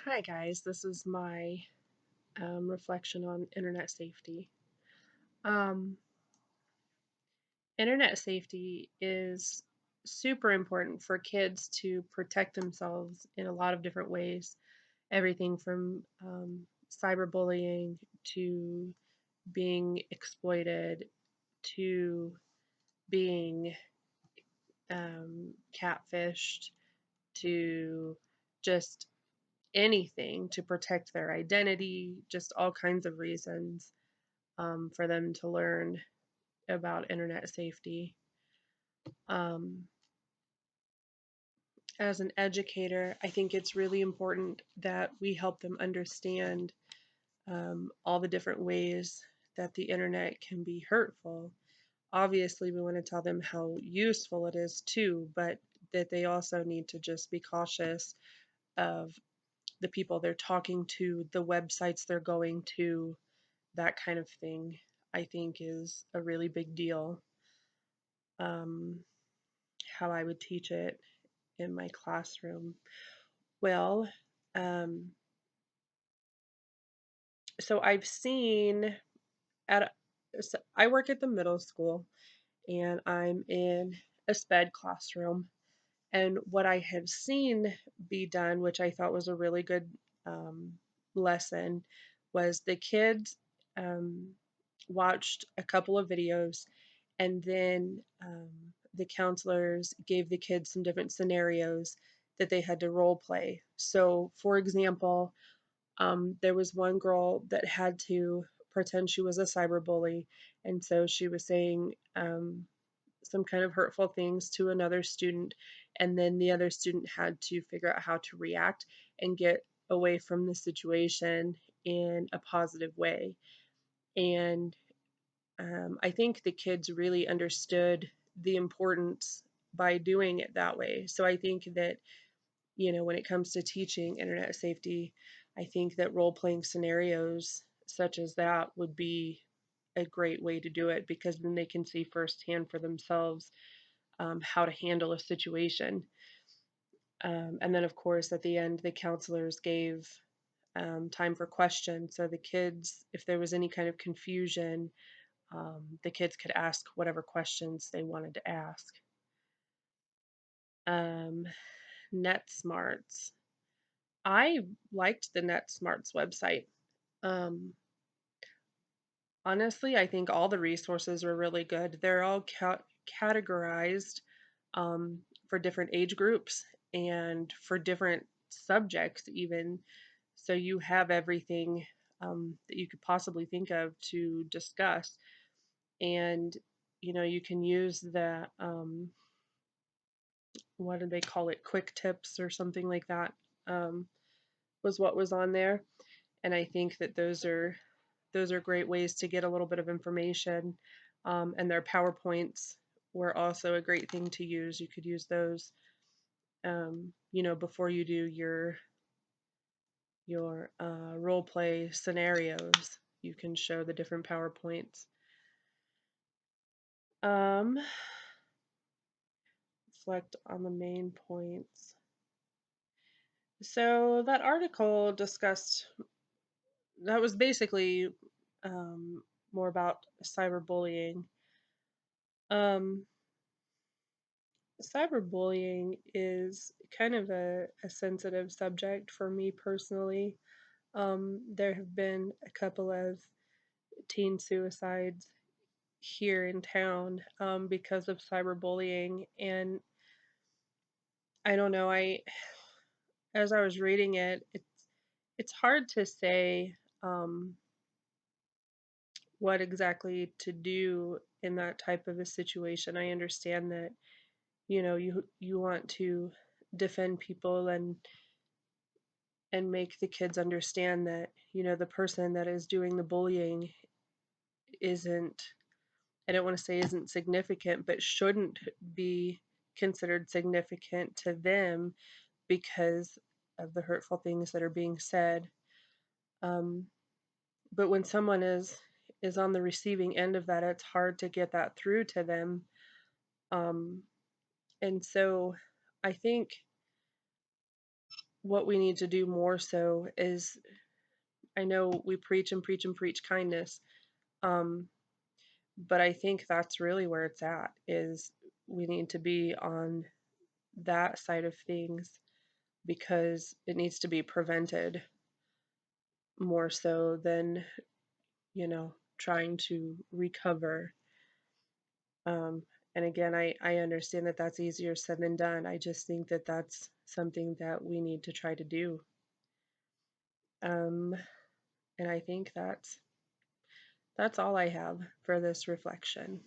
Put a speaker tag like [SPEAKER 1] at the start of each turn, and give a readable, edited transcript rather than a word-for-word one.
[SPEAKER 1] Hi guys, this is my reflection on internet safety. Um, Internet safety is super important for kids to protect themselves in a lot of different ways. Everything from cyberbullying to being exploited to being catfished to just anything to protect their identity, just all kinds of reasons for them to learn about internet safety. Um, as an educator, I think it's really important that we help them understand all the different ways that the internet can be hurtful. Obviously, we want to tell them how useful it is too, but that they also need to just be cautious of the people they're talking to, the websites they're going to, that kind of thing, I think is a really big deal. Um, how I would teach it in my classroom. Well, um, so I've seen at I work at the middle school and I'm in a SPED classroom. And what I have seen be done, which I thought was a really good um, lesson, was the kids um, watched a couple of videos and then the counselors gave the kids some different scenarios that they had to role play. So, for example, there was one girl that had to pretend she was a cyber bully, and so she was saying some kind of hurtful things to another student, and then the other student had to figure out how to react and get away from the situation in a positive way. And I think the kids really understood the importance by doing it that way. So I think that, when it comes to teaching internet safety, I think that role playing scenarios such as that would be a great way to do it because then they can see firsthand for themselves how to handle a situation. And then, of course, at the end, the counselors gave time for questions. So the kids, if there was any kind of confusion, the kids could ask whatever questions they wanted to ask. Um, NetSmarts. I liked the NetSmarts website. Um, Honestly, I think all the resources were really good. They're all categorized for different age groups and for different subjects, even. So you have everything that you could possibly think of to discuss. And, you can use the, what do they call it? Quick tips or something like that, um, was what was on there. And I think that those are great ways to get a little bit of information. And their PowerPoints were also a great thing to use. You could use those, before you do your role play scenarios. You can show the different PowerPoints. Um, Reflect on the main points. So that article discussed that was basically um, more about cyberbullying. Um, Cyberbullying is kind of a sensitive subject for me personally. There have been a couple of teen suicides here in town because of cyberbullying, and I don't know. As I was reading it, it's hard to say what exactly to do in that type of a situation. I understand that you want to defend people and make the kids understand that the person that is doing the bullying isn't, I don't want to say isn't significant, but shouldn't be considered significant to them because of the hurtful things that are being said. um, but when someone is on the receiving end of that, it's hard to get that through to them. um, and so I think what we need to do more so is, I know we preach and preach and preach kindness, um, but I think that's really where it's at, is we need to be on that side of things because it needs to be prevented more so than, trying to recover. Um, and again, I understand that that's easier said than done. I just think that that's something that we need to try to do. Um, and I think that's all I have for this reflection.